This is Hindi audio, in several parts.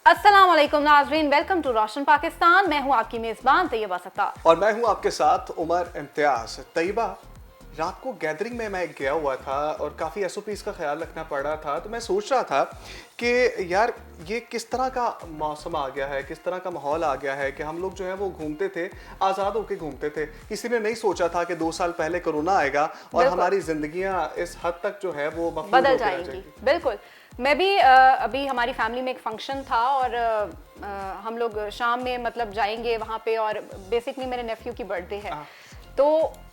अस्सलाम वालेकुम नाज़रीन, वेलकम टू रोशन पाकिस्तान। मैं हूं आपकी मेज़बान तैयबा सत्तार और मैं हूं आपके साथ उमर इम्तियाज। तैयबा, रात को गैदरिंग में मैं गया हुआ था और काफ़ी एसओपीज़ का ख्याल रखना पड़ रहा था। तो मैं सोच रहा था कि यार ये किस तरह का मौसम आ गया है, किस तरह का माहौल आ गया है कि हम लोग जो है वो घूमते थे, आज़ाद होकर घूमते थे। किसी ने नहीं सोचा था कि 2 साल पहले कोरोना आएगा और हमारी ज़िंदगियाँ इस हद तक जो है वो मफलूज बदल होकर रह जाएंगी। जाएंगी। बिल्कुल, मैं भी अभी हमारी फैमिली में एक फंक्शन था और हम लोग शाम में मतलब जाएंगे वहाँ पे, और बेसिकली मेरे नेफ्यू की बर्थडे है। तो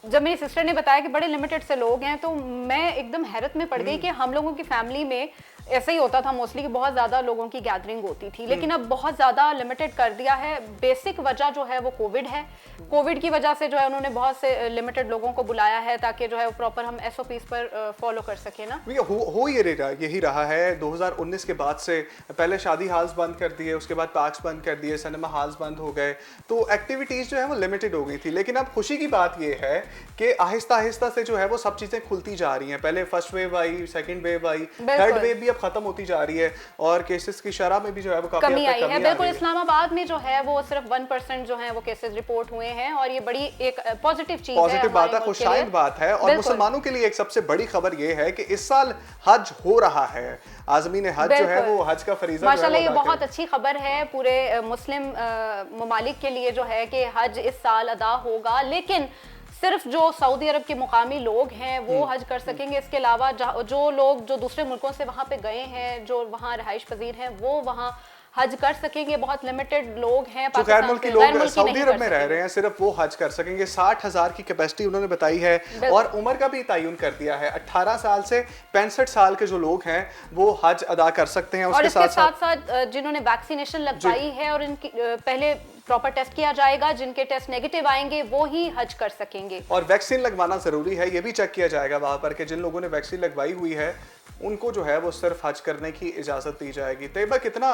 जब मेरी सिस्टर ने बताया कि बड़े लिमिटेड से लोग हैं, तो मैं एकदम हैरत में पड़ गई कि हम लोगों की फैमिली में ऐसा ही होता था मोस्टली कि बहुत ज़्यादा लोगों की गैदरिंग होती थी, लेकिन अब बहुत ज़्यादा लिमिटेड कर दिया है। बेसिक वजह जो है वो कोविड है। कोविड की वजह से जो है उन्होंने बहुत से लिमिटेड लोगों को बुलाया है ताकि जो है वो प्रॉपर हम एसओपीज पर फॉलो कर सकें ना। हो यही रहा है 2019 के बाद से। पहले शादी हॉल्स बंद कर दिए, उसके बाद पार्क्स बंद कर दिए, सिनेमा हॉल्स बंद हो गए, तो एक्टिविटीज़ जो है वो लिमिटेड हो गई थी। लेकिन अब खुशी की बात ये है कि आहिस्ता आहिस्ता से जो है वो सब चीज़ें खुलती जा रही हैं। पहले फर्स्ट वेव आई, सेकंड वेव आई, थर्ड वेव भी अब खत्म होती जा रही है और केसेस की शरह में भी जो है वो काफी कमी आई है। बिल्कुल, है। इस्लामाबाद में जो है वो सिर्फ 1% जो है वो केसेस रिपोर्ट हुए हैं और ये बड़ी एक पॉजिटिव चीज है, पॉजिटिव बात है, खुशाइंद बात है। और मुसलमानों के लिए एक सबसे बड़ी खबर ये है कि इस साल हज हो रहा है। आज़मीन हज जो है वो हज का फरीज़ा माशाल्लाह, ये बहुत अच्छी खबर है पूरे मुस्लिम ममालिक के लिए जो है कि हज इस साल अदा होगा। लेकिन सिर्फ जो सऊदी अरब के मुकामी लोग हैं वो हज कर सकेंगे। इसके अलावा जो लोग जो दूसरे मुल्कों से वहाँ पे गए हैं, जो वहाँ रहाइश पजीर हैं, वो वहाँ हज कर सकेंगे। बहुत लिमिटेड लोग हैं जो गैर मुल्की लोग सऊदी अरब में रह रहे हैं, सिर्फ वो हज कर सकेंगे। 60,000 की कैपेसिटी उन्होंने बताई है और उम्र का भी तयन कर दिया है। 18 साल से 65 साल के जो लोग हैं वो हज अदा कर सकते हैं। और इसके साथ साथ जिन्होंने वैक्सीनेशन लगवाई है और इनकी पहले प्रॉपर टेस्ट किया जाएगा, जिनके टेस्ट नेगेटिव आएंगे वो ही हज कर सकेंगे। और वैक्सीन लगवाना जरूरी है, ये भी चेक किया जाएगा वहां पर कि जिन लोगों ने वैक्सीन लगवाई हुई है उनको जो है वो सिर्फ हज करने की इजाजत दी जाएगी। तैयबा, कितना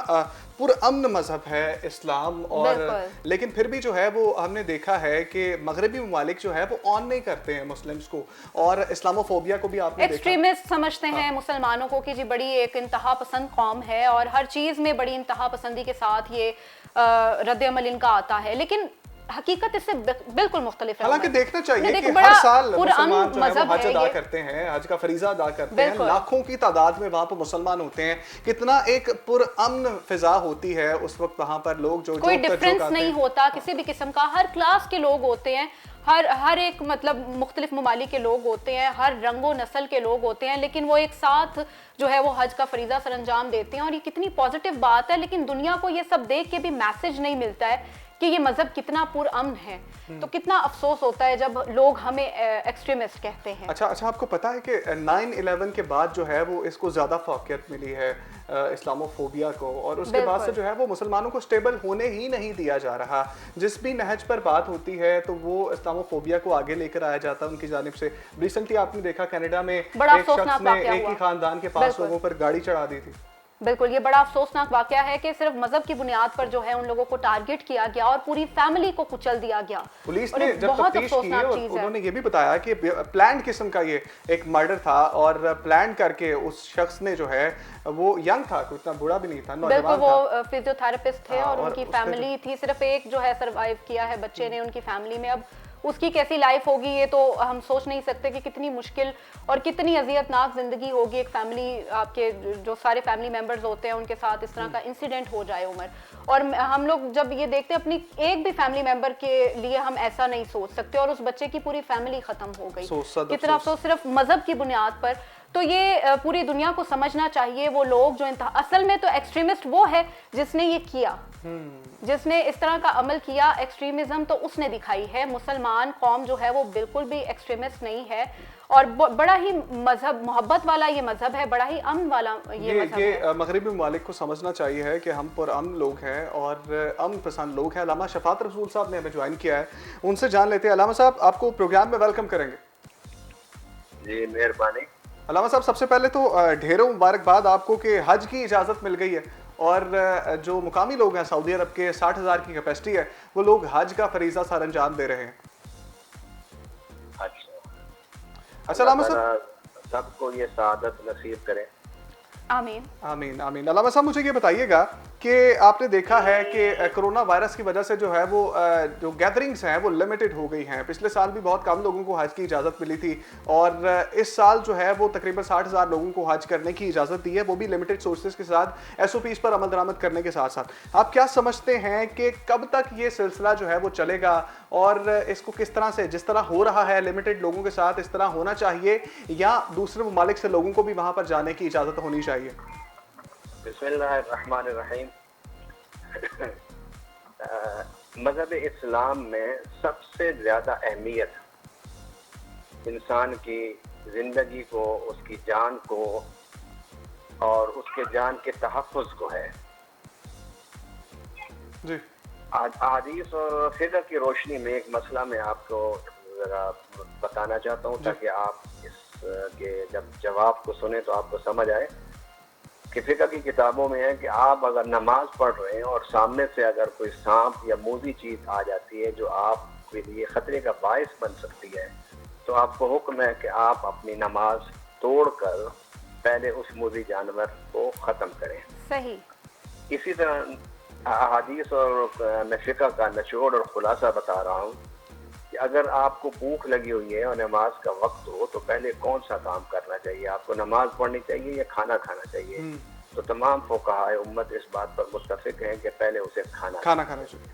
पुरअमन मजहब है इस्लाम, और लेकिन फिर भी जो है वो हमने देखा है कि मगरबी ममालिक जो है वो ऑन नहीं करते हैं मुस्लिम्स को, और इस्लामोफोबिया को भी आपने एक्सट्रीमिस्ट समझते हैं मुसलमानों को कि जी बड़ी एक इंतहा पसंद कौम है और हर चीज में बड़ी इंतहा पसंदी के साथ ये रद्द-ए-अमल इनका आता है। लेकिन हकीकत इससे बिल्कुल मुख्तलिफ है। हालांकि देखना चाहिए कि हर साल मुसलमान जो है वो हज अदा करते हैं, हज का फरीजा अदा करते हैं। लाखों की तादाद में वहाँ पर मुसलमान होते हैं। कितना एक पुरअमन फिजा होती है उस वक्त वहाँ पर। लोग जो कोई डिफरेंस नहीं होता किसी भी किस्म का, हर क्लास के लोग होते हैं, हर एक मतलब मुख्तलिफ ममालिक के लोग होते हैं, हर रंगो नस्ल के लोग होते हैं, लेकिन वो एक साथ जो है वो हज का फरीजा सर अंजाम देते हैं। और ये कितनी पॉजिटिव बात है। लेकिन दुनिया को ये सब देख के भी मैसेज नहीं मिलता है कि ये मजहब कितना पुरअमन है। तो कितना अफसोस होता है जब लोग हमें एक्सट्रीमिस्ट कहते हैं। अच्छा, आपको पता है कि 9/11 के बाद जो है वो इसको ज़्यादा फौकियत मिली है इस्लामोफोबिया को, और उसके बाद से जो है वो मुसलमानों को स्टेबल होने ही नहीं दिया जा रहा। जिस भी नहज पर बात होती है तो वो इस्लामोफोबिया को आगे लेकर आया जाता है उनकी जानिब से। रिसेंटली आपने देखा कनाडा में एक शख्स ने एक ही खानदान के 5 लोगों पर गाड़ी चढ़ा दी थी। बिल्कुल, ये बड़ा अफसोसनाक वाकया है कि सिर्फ मजहब की बुनियाद पर जो है उन लोगों को टारगेट किया गया और पूरी फैमिली को कुचल दिया गया। पुलिस ने जब तफ्तीश की है उन्होंने ये भी बताया कि प्लान किस्म का ये एक मर्डर था, और प्लान करके उस शख्स ने जो है वो यंग था, कोई इतना बूढ़ा भी नहीं था, बिल्कुल, वो फिजियोथेरेपिस्ट थे और उनकी फैमिली थी। सिर्फ एक जो है सरवाइव किया है बच्चे ने उनकी फैमिली में। अब उसकी कैसी लाइफ होगी ये तो हम सोच नहीं सकते कि कितनी मुश्किल और कितनी अजियतनाक जिंदगी होगी एक फैमिली, आपके जो सारे फैमिली मेंबर्स होते हैं उनके साथ इस तरह का इंसिडेंट हो जाए उमर। और हम लोग जब ये देखते हैं अपनी एक भी फैमिली मेंबर के लिए हम ऐसा नहीं सोच सकते, और उस बच्चे की पूरी फैमिली खत्म हो गई। कितना अफसोस सिर्फ मजहब की बुनियाद पर। तो ये पूरी दुनिया को समझना चाहिए। वो लोग जो असल में तो एक्सट्रीमिस्ट वो है जिसने ये किया, जिसने इस तरह का अमल किया। एक्सट्रीमिज्म तो उसने दिखाई है। मुसलमान कौम जो है वो बिल्कुल भी एक्सट्रीमिस्ट नहीं है और बड़ा ही मजहब मोहब्बत वाला ये मजहब है, बड़ा ही अमन वाला ये मजहब है। मगरबी ममालिक को समझना चाहिए है कि हम पुरअमन लोग हैं और अमन पसंद लोग हैं। अल्लामा शफात रसूल साहब ने हमें ज्वाइन किया है, उनसे जान लेते हैं। अल्लामा साहब, आपको प्रोग्राम में वेलकम करेंगे। जी मेहरबानी। अल्लामा साहब, सबसे पहले तो ढेरों मुबारकबाद आपको कि हज की इजाज़त मिल गई है, और जो मुकामी लोग हैं सऊदी अरब के 60,000 की कैपेसिटी है, वो लोग हज का फरीजा सर अंजाम दे रहे हैं। अच्छा, अल्लामा साहब सबको ये सआदत नसीब करें। आमीन। आमीन आमीन। अल्लामा साहब मुझे ये बताइएगा कि आपने देखा है कि कोरोना वायरस की वजह से जो है वो जो गैदरिंग्स हैं वो लिमिटेड हो गई हैं। पिछले साल भी बहुत कम लोगों को हज की इजाज़त मिली थी और इस साल जो है वो तकरीबन 60,000 लोगों को हज करने की इजाज़त दी है, वो भी लिमिटेड सोर्सेज के साथ, SOPs पर अमल दरामद करने के साथ साथ। आप क्या समझते हैं कि कब तक ये सिलसिला जो है वो चलेगा और इसको किस तरह से, जिस तरह हो रहा है लिमिटेड लोगों के साथ, इस तरह होना चाहिए या दूसरे ममालिक से लोगों को भी वहाँ पर जाने की इजाज़त होनी चाहिए? बिस्मिल्लाहिर्रहमानिर्रहीम। मज़हब इस्लाम में सबसे ज़्यादा अहमियत इंसान की ज़िंदगी को, उसकी जान को और उसके जान के तहफ़्फ़ुज़ को है। जी। हदीस और फ़िक़्ह की रोशनी में एक मसला मैं आपको ज़रा बताना चाहता हूँ ताकि आप इसके जब जवाब को सुने तो आपको समझ आए कि फ़िक़्ह की किताबों में है कि आप अगर नमाज पढ़ रहे हैं और सामने से अगर कोई सांप या मूज़ी चीज़ आ जाती है जो आपके लिए ख़तरे का बायस बन सकती है, तो आपको हुक्म है कि आप अपनी नमाज तोड़कर पहले उस मूज़ी जानवर को ख़त्म करें। सही। इसी तरह हदीस और मैं फ़िक़्ह का निचोड़ और खुलासा बता रहा हूँ कि अगर आपको भूख लगी हुई है और नमाज का वक्त हो तो पहले कौन सा काम करना चाहिए? आपको नमाज पढ़नी चाहिए या खाना खाना चाहिए? तो तमाम फुक़हा उम्मत इस बात पर मुत्तफ़िक़ हैं कि पहले उसे खाना खाना चाहिए,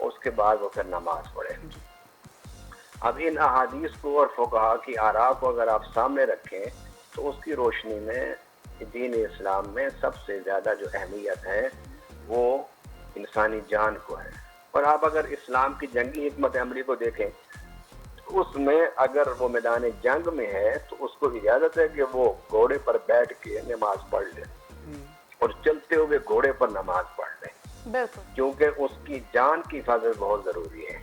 उसके बाद वो फिर नमाज पढ़े। अब इन अहादीस को और फुक़हा की आरा को अगर आप सामने रखें तो उसकी रोशनी में दीन इस्लाम में सबसे ज़्यादा जो अहमियत है वो इंसानी जान को है। और आप अगर इस्लाम की जंगी हिकमत अमली को देखें तो उसमें अगर वो मैदान जंग में है तो उसको इजाज़त है कि वो घोड़े पर बैठ के नमाज पढ़ ले और चलते हुए घोड़े पर नमाज पढ़ ले, क्योंकि उसकी जान की हिफाजत बहुत ज़रूरी है।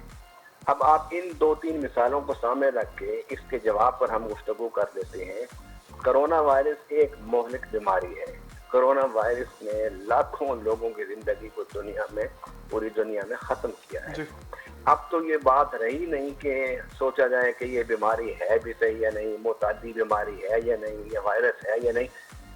अब आप इन 2-3 मिसालों को सामने रख के इसके जवाब पर हम गुफ्तगू कर लेते हैं। कोरोना वायरस एक मोहलिक बीमारी है। कोरोना वायरस ने लाखों लोगों की ज़िंदगी को पूरी दुनिया में ख़त्म किया है। अब तो ये बात रही नहीं कि सोचा जाए कि ये बीमारी है भी सही या नहीं, मुतादी बीमारी है या नहीं, ये वायरस है या नहीं।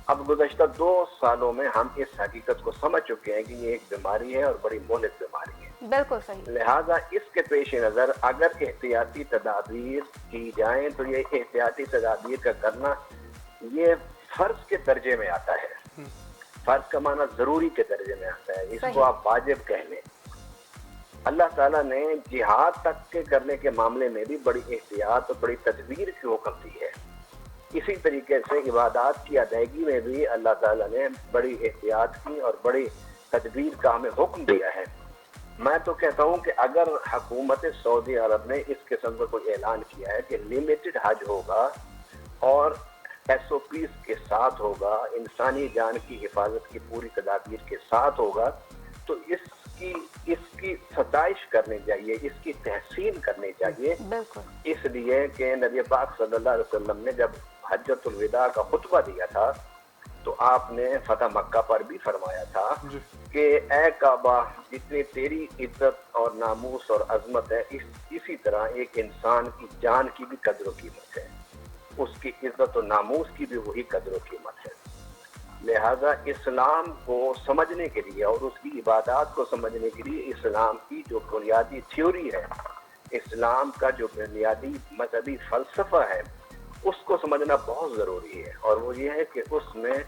अब गुज़श्ता 2 सालों में हम इस हकीकत को समझ चुके हैं कि ये एक बीमारी है और बड़ी मोहलिक बीमारी है। बिल्कुल सही। लिहाजा इसके पेश नज़र अगर एहतियाती तदाबीर की जाएँ तो ये एहतियाती तदाबीर का करना ये फ़र्ज के दर्जे में आता है। फ़र्ज का माना ज़रूरी के दर्जे में आता है, इसको आप वाजिब कह लें। अल्लाह ताला ने जिहाद तक के करने के मामले में भी बड़ी एहतियात और बड़ी तदबीर की हुक्म दी है। इसी तरीके से इबादत की अदायगी में भी अल्लाह ताला ने बड़ी एहतियात की और बड़ी तदबीर का हमें हुक्म दिया है। मैं तो कहता हूँ कि अगर हुकूमत सऊदी अरब ने इस किस्म का कोई ऐलान किया है कि लिमिटेड हज होगा और SOPs के साथ होगा, इंसानी जान की हिफाजत की पूरी तदाबीर के साथ होगा, तो इसकी सताइश करनी चाहिए, इसकी तहसीन करनी चाहिए। इसलिए कि नबी पाक सल्लल्लाहु अलैहि वसल्लम ने जब हज्जतुल विदा का खुतबा दिया था तो आपने फतह मक्का पर भी फरमाया था कि ए काबा, जितनी तेरी इज्जत और नामूस और अजमत है इसी तरह एक इंसान की जान की भी कदर कीमत है, उसकी इज्जत और नामूस की भी वही कदर कीमत है। लिहाजा इस्लाम को समझने के लिए और उसकी इबादत को समझने के लिए इस्लाम की जो बुनियादी थ्योरी है, इस्लाम का जो बुनियादी मजहबी फ़लसफ़ा है, उसको समझना बहुत ज़रूरी है। और वो ये है कि उसमें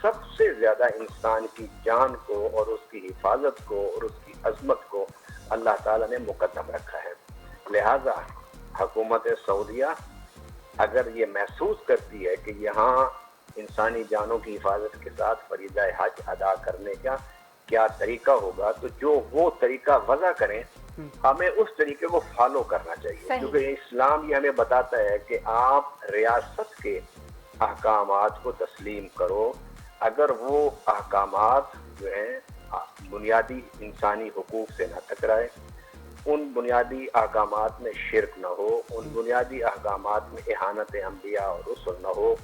सबसे ज़्यादा इंसान की जान को और उसकी हिफाजत को और उसकी अज़मत को अल्लाह ताला ने मुक़द्दम रखा है। लिहाजा हुकूमत सऊदिया अगर ये महसूस करती है कि यहाँ इंसानी जानों की हिफाजत के साथ फरीज़ा हज अदा करने का क्या तरीका होगा, तो जो वो तरीका वज़ा करें, हमें उस तरीके को फॉलो करना चाहिए। क्योंकि इस्लाम ये हमें बताता है कि आप रियासत के अहकामात को तस्लीम करो अगर वो अहकामात जो हैं बुनियादी इंसानी हुकूक से ना टकराए, उन बुनियादी अहकामात में शिरक न हो, उन बुनियादी अहकामात में इहानत अंबिया और रसूल न हो,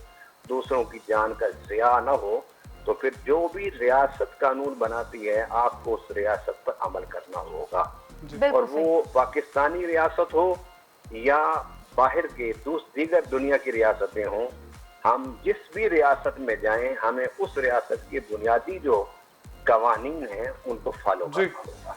दूसरों की जान का ज़िया न हो, तो फिर जो भी रियासत कानून बनाती है आपको उस रियासत पर अमल करना होगा। और वो पाकिस्तानी रियासत हो या बाहर के दीगर दुनिया की रियासतें हों, हम जिस भी रियासत में जाएं, हमें उस रियासत के बुनियादी जो कवानीन हैं उनको फॉलो जी। करना होगा।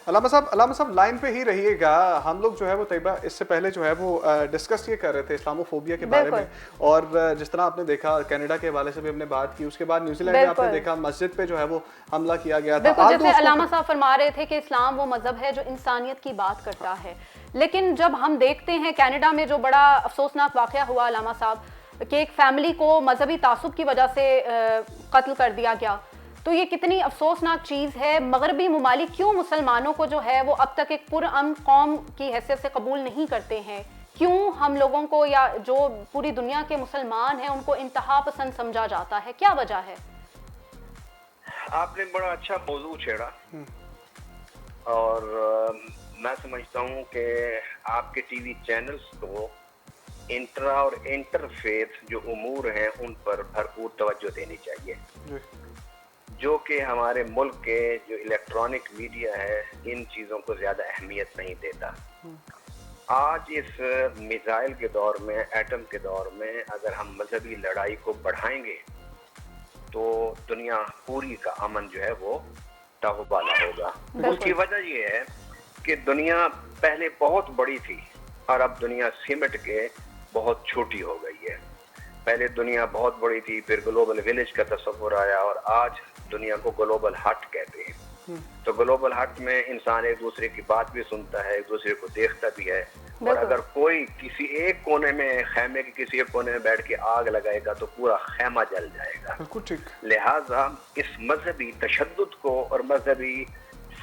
अलामा साहब लाइन पे ही रहिएगा। हम लोग जो है वो तैयबा इससे पहले जो है वो डिस्कस ये कर रहे थे इस्लामोफोबिया के बारे में, और जिस तरह आपने देखा कनाडा के हवाले से भी हमने बात की, उसके बाद न्यूजीलैंड में आपने देखा मस्जिद पे जो है वो हमला किया गया था। जैसे अलामा साहब फरमा रहे थे कि इस्लाम वो मजहब है जो इंसानियत की बात करता है, लेकिन जब हम देखते हैं कनाडा में जो बड़ा अफसोसनाक वाकया हुआ अलामा साहब, कि एक फैमिली को मजहबी तासुब की वजह से कत्ल कर दिया गया, तो ये कितनी अफसोसनाक चीज़ है। मगरबी ममालिक क्यों मुसलमानों को जो है वो अब तक एक पुरअमन कौम की हैसियत से कबूल नहीं करते हैं? क्यों हम लोगों को या जो पूरी दुनिया के मुसलमान हैं उनको इंतहा पसंद समझा जाता है? क्या वजह है? आपने बड़ा अच्छा मौजू छेड़ा, और मैं समझता हूँ कि आपके टीवी चैनल्स को इंट्रा और इंटरफेथ जो उमूर हैं उन पर भरपूर तवज्जो देनी चाहिए, जो कि हमारे मुल्क के जो इलेक्ट्रॉनिक मीडिया है इन चीज़ों को ज़्यादा अहमियत नहीं देता। आज इस मिसाइल के दौर में, एटम के दौर में, अगर हम मजहबी लड़ाई को बढ़ाएंगे तो दुनिया पूरी का अमन जो है वो ताहुबाला होगा। उसकी वजह ये है कि दुनिया पहले बहुत बड़ी थी और अब दुनिया सिमट के बहुत छोटी हो गई है। पहले दुनिया बहुत बड़ी थी, फिर ग्लोबल विलेज का तस्वुर आया, और आज दुनिया को ग्लोबल हट कहते हैं। तो ग्लोबल हट में इंसान एक दूसरे की बात भी सुनता है, एक दूसरे को देखता भी है, और अगर कोई किसी एक कोने में, खैमे के किसी एक कोने में बैठ के आग लगाएगा तो पूरा खैमा जल जाएगा। लिहाजा इस मजहबी तशद्दुद को और मजहबी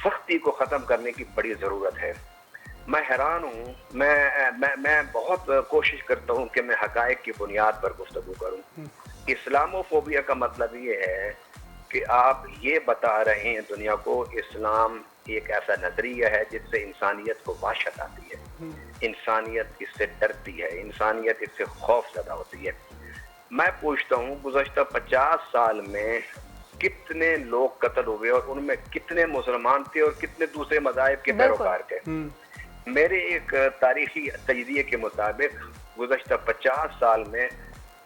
सख्ती को खत्म करने की बड़ी जरूरत है। मैं हैरान हूँ, मैं बहुत कोशिश करता हूँ कि मैं हकायक की बुनियाद पर गुफ्तगू करूँ। इस्लामोफोबिया का मतलब ये है कि आप ये बता रहे हैं दुनिया को इस्लाम एक ऐसा नजरिया है जिससे इंसानियत को वहशत आती है, इंसानियत इससे डरती है, इंसानियत इससे खौफ ज़दा होती है। मैं पूछता हूँ गुज़श्ता 50 साल में कितने लोग कत्ल हुए और उनमें कितने मुसलमान थे और कितने दूसरे मज़ाहिब के पैरोकार थे। मेरे एक तारीखी तजज़िये के मुताबिक गुज़श्ता 50 साल में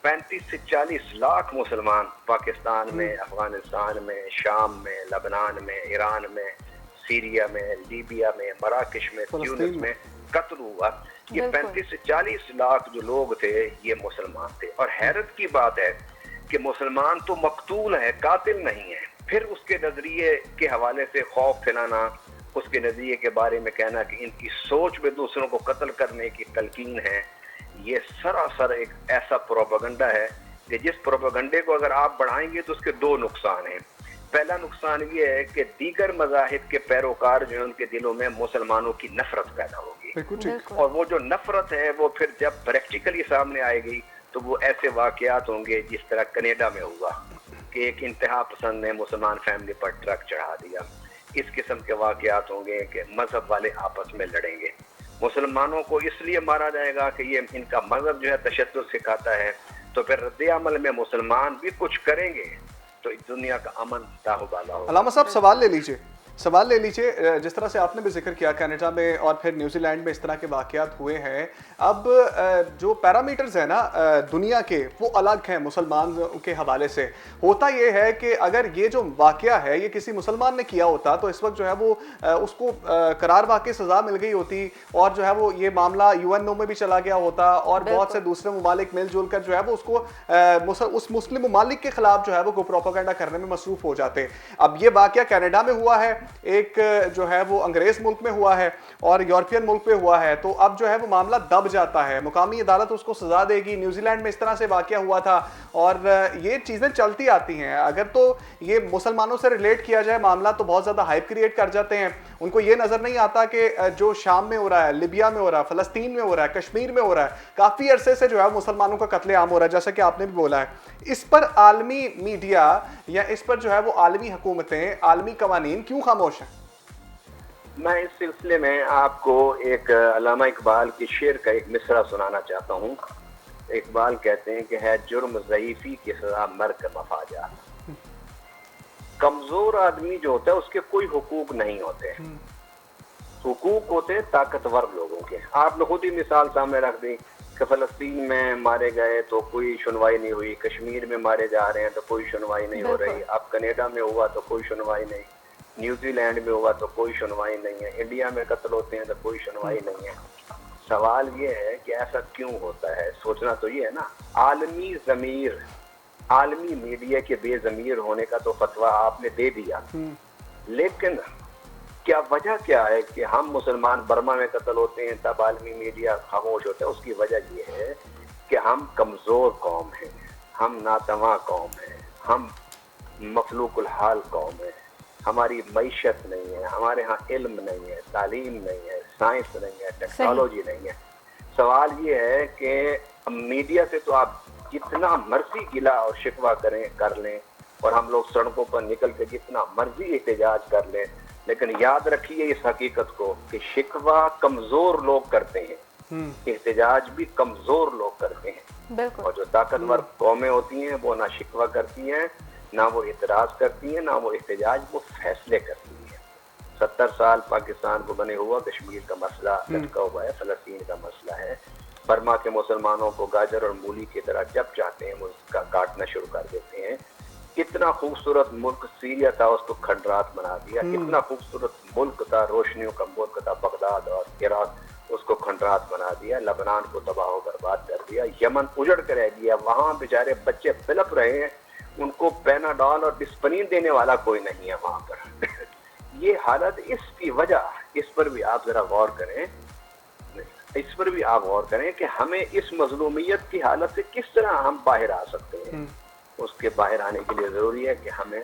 35 से 40 लाख मुसलमान पाकिस्तान में, अफगानिस्तान में, शाम में, लबनान में, ईरान में, सीरिया में, लीबिया में, मराकश में, ट्यूनिस में कत्ल हुआ। ये 35 से 40 लाख जो लोग थे ये मुसलमान थे। और हैरत की बात है कि मुसलमान तो मकतूल है, कातिल नहीं है। फिर उसके नजरिए के हवाले से खौफ फैलाना, उसके नजरिए के बारे में कहना कि इनकी सोच में दूसरों को कत्ल करने की तलकीन है, ये सरासर एक ऐसा प्रोपेगेंडा है कि जिस प्रोपेगेंडे को अगर आप बढ़ाएंगे तो उसके दो नुकसान हैं। पहला नुकसान ये है कि दीगर मज़ाहिब के पैरोकार जो है उनके दिलों में मुसलमानों की नफरत पैदा होगी, और वो जो नफरत है वो फिर जब प्रैक्टिकली सामने आएगी तो वो ऐसे वाकयात होंगे जिस तरह कनाडा में हुआ कि एक इंतहा पसंद ने मुसलमान फैमिली पर ट्रक चढ़ा दिया। इस किस्म के वाकयात होंगे कि मजहब वाले आपस में लड़ेंगे, मुसलमानों को इसलिए मारा जाएगा कि ये इनका मजहब जो है तशद्दुद सिखाता है, तो फिर रद्द अमल में मुसलमान भी कुछ करेंगे तो इस दुनिया का अमन ताहुबाला होगा। अलामा साहब सवाल ले लीजिए। जिस तरह से आपने भी जिक्र किया कनाडा में और फिर न्यूजीलैंड में इस तरह के वाकयात हुए हैं। अब जो पैरामीटर्स है ना दुनिया के, वो अलग हैं मुसलमान के हवाले से। होता ये है कि अगर ये जो वाकया है ये किसी मुसलमान ने किया होता तो इस वक्त जो है वो उसको करार वाकई सज़ा मिल गई होती, और जो है वो ये मामला UNO में भी चला गया होता, और बहुत से दूसरे ममालिक मिलजुल कर जो है वो उसको उस मुस्लिम ममालिक के खिलाफ जो है वो प्रोपेगेंडा करने में मसरूफ हो जाते। अब ये वाकया कनाडा में हुआ है, एक जो है वो अंग्रेज मुल्क में हुआ है और यूरोपियन मुल्क में हुआ है, तो अब जो है वो मामला दब जाता है, मुकामी अदालत उसको सजा देगी। न्यूजीलैंड में इस तरह से वाकया हुआ था और ये चीजें चलती आती हैं। अगर तो ये मुसलमानों से रिलेट किया जाए मामला तो बहुत ज्यादा हाइप क्रिएट कर जाते हैं। उनको ये नजर नहीं आता कि जो शाम में हो रहा है, लिबिया में हो रहा है, फलस्तीन में हो रहा है, कश्मीर में हो रहा है, काफी अरसे से जो है मुसलमानों का कत्लेआम हो रहा है, जैसा कि आपने भी बोला है। इस पर आलमी मीडिया या इस पर जो है वो आलमी हुकूमतें, आलमी कवानीन क्यों खामोश हैं? मैं इस सिलसिले में आपको एक अल्लामा इकबाल की शेर का एक मिसरा सुनाना चाहता हूँ। इकबाल कहते हैं कि है जुर्म ज़ईफ़ी की सज़ा मर्ग मफाजा। कमजोर आदमी जो होता है उसके कोई हुकूक नहीं होते, हुकूक होते ताकतवर लोगों के। आपने खुद ही मिसाल सामने रख दी कि फ़लस्तीन में मारे गए तो कोई सुनवाई नहीं हुई, कश्मीर में मारे जा रहे हैं तो कोई सुनवाई नहीं हो रही, अब कनाडा में हुआ तो कोई सुनवाई नहीं, न्यूजीलैंड में हुआ तो कोई सुनवाई नहीं है, इंडिया में कत्ल होते हैं तो कोई सुनवाई नहीं है। सवाल ये है कि ऐसा क्यों होता है? सोचना तो ये है ना, आलमी ज़मीर, आलमी मीडिया के बेज़मीर होने का तो फतवा आपने दे दिया, लेकिन क्या वजह क्या है कि हम मुसलमान बर्मा में कत्ल होते हैं तब आलमी मीडिया खामोश होता है? उसकी वजह ये है कि हम कमज़ोर कौम हैं, हम नातवा कौम हैं, हम मफलूकुल हाल कौम हैं, हमारी मईशत नहीं है, हमारे यहाँ इल्म नहीं है, तालीम नहीं है, साइंस नहीं है, टेक्नोलॉजी नहीं है। सवाल ये है कि मीडिया से तो आप जितना मर्जी गिला और शिकवा कर लें और हम लोग सड़कों पर निकल के जितना मर्जी एहतजाज कर लें, लेकिन याद रखिए इस हकीकत को कि शिकवा कमजोर लोग करते हैं, एहतजाज भी कमजोर लोग करते हैं। और जो ताकतवर कौमें होती हैं वो ना शिकवा करती हैं, ना वो एतराज करती हैं, ना वो एहतजाज, वो फैसले करती हैं। 70 साल पाकिस्तान को बने हुआ कश्मीर का मसला लटका हुआ है, फलस्तीन का मसला है। बर्मा के मुसलमानों को गाजर और मूली की तरह जब चाहते हैं वो उसका काटना शुरू कर देते हैं। कितना खूबसूरत मुल्क सीरिया था, उसको खंडरात बना दिया। कितना खूबसूरत मुल्क था, रोशनियों का मुल्क था बगदाद और इराक, उसको खंडरात बना दिया। लबनान को तबाह बर्बाद कर दिया। यमन उजड़ कर रह गया, वहाँ बेचारे बच्चे बिलप रहे हैं, उनको पैनाडॉल और डिस्पनीन देने वाला कोई नहीं है वहाँ पर। ये हालत, इसकी वजह, इस पर भी आप जरा गौर करें, इस पर भी आप गौर करें कि हमें इस मजलूमियत की हालत से किस तरह हम बाहर आ सकते हैं। उसके बाहर आने के लिए ज़रूरी है कि हमें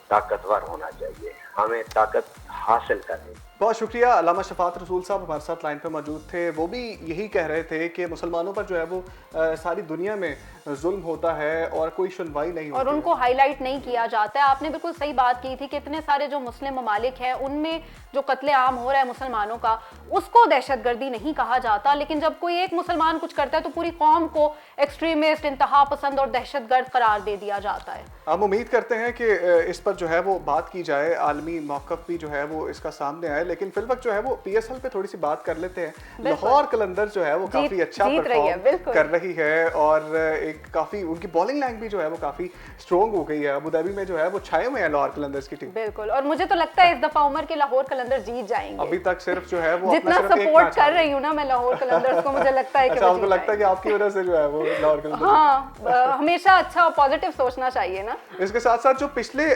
ताकतवर होना चाहिए, हमें ताकत हासिल करनी। बहुत शुक्रिया। अल्लामा शफात रसूल साहब हमारे साथ लाइन पे मौजूद थे। वो भी यही कह रहे थे कि मुसलमानों पर जो है वो सारी दुनिया में जुल्म होता है और कोई सुनवाई नहीं होती और उनको हाईलाइट नहीं किया जाता है। आपने बिल्कुल सही बात की थी कि इतने सारे जो मुस्लिम ममालिक हैं उनमें जो कत्ले आम हो रहा है मुसलमानों का, उसको दहशतगर्दी नहीं कहा जाता, लेकिन जब कोई एक मुसलमान कुछ करता है तो पूरी कौम को एक्सट्रीमिस्ट, इंतहा पसंद और दहशतगर्द करार दे दिया जाता है। हम उम्मीद करते हैं कि इस पर जो है वो बात की जाए, आलमी मौक़िफ़ भी जो है वो इसका सामने आए। लेकिन फिल वक्त जो है वो PSL पे थोड़ी सी बात कर लेते हैं। लाहौर कलंदर्स जो है वो काफ़ी अच्छा परफॉर्म कर रही है और एक काफ़ी उनकी बॉलिंग लाइन भी जो है वो काफ़ी स्ट्रॉन्ग हो गई है। अबू धाबी में जो है वो छाए हुए हैं लाहौर कलंदर्स की टीम। बिल्कुल, और मुझे तो लगता है इस दफा उमर के लाहौर कलंदर्स जीत जाएंगे। अभी तक सिर्फ जो है वो जितना सपोर्ट कर रही हूँ ना मैं लाहौर कलंदर्स को, मुझे लगता है कि आपको लगता है कि आपकी वजह से जो है वो लाहौर कलंदर्स, हाँ, हमेशा अच्छा और पॉजिटिव सोचना चाहिए ना। इसके साथ साथ जो पिछले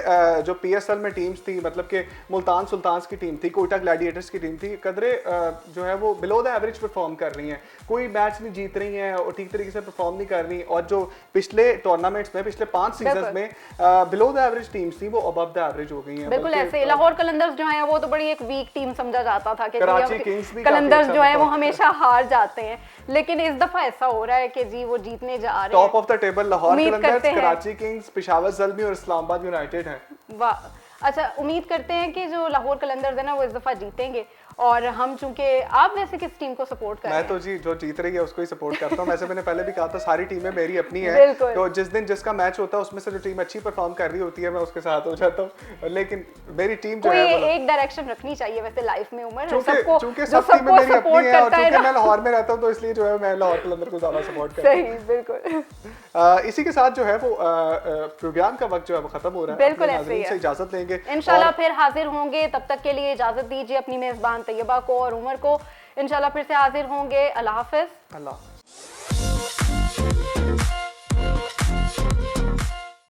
जो PSL में टीम्स थी, मतलब कि मुल्तान सुल्तान्स की टीम थी, कोयटा ग्लैडिएटर्स की टीम थी, कदरे जो है वो बिलो द एवरेज परफॉर्म कर रही हैं, कोई मैच नहीं जीत रही हैं और ठीक तरीके से परफॉर्म नहीं कर रही। और जो पिछले टूर्नामेंट्स में, पिछले 5 सीजन में बिलो द एवरेज टीम्स थी वो अबव द एवरेज हो गई हैं। बिल्कुल ऐसे लाहौर कलंदर्स जो है वो तो बड़ी एक वीक टीम समझा जाता था कि कराची किंग्स भी कलंदर्स जो है वो हमेशा हार जाते हैं, लेकिन इस दफा ऐसा हो रहा है कि जी वो जीतने जा रहे हैं। Top of the table Lahore Qalandars, Karachi Kings, Peshawar Zalmi और इस्लामाबाद यूनाइटेड है। वाह, अच्छा, उम्मीद करते हैं कि जो लाहौर कलंदर्स है ना वो इस दफा जीतेंगे। और हम चूंकि, आप वैसे किस टीम को सपोर्ट कर रहे हैं? मैं तो जी जो जीत रही है उसको ही सपोर्ट करता हूं। वैसे मैंने पहले भी कहा था सारी टीमें मेरी अपनी है, तो जिस दिन जिसका मैच होता है उसमें से जो टीम अच्छी परफॉर्म कर रही होती है मैं उसके साथ हो जाता हूं। लेकिन मेरी टीम जो है कोई एक डायरेक्शन रखनी चाहिए वैसे लाइफ में उमर, सबको चूंकि सब टीमें मेरी अपनी है और चूंकि मैं लाहौर में रहता हूं तो इसलिए जो है मैं लाहौर कलंदर को ज्यादा सपोर्ट करता हूं। सही, बिल्कुल। इसी के साथ जो है वो प्रोग्राम का वक्त जो है वो खत्म हो रहा है। बिल्कुल ऐसे ही है। इजाजत लेंगे इंशाल्लाह, फिर हाजिर होंगे। तब तक के लिए इजाजत दीजिए अपनी मेजबान तैयबा को और उमर को। इंशाल्लाह फिर से हाजिर होंगे। अल्लाह हाफिज। अल्लाह।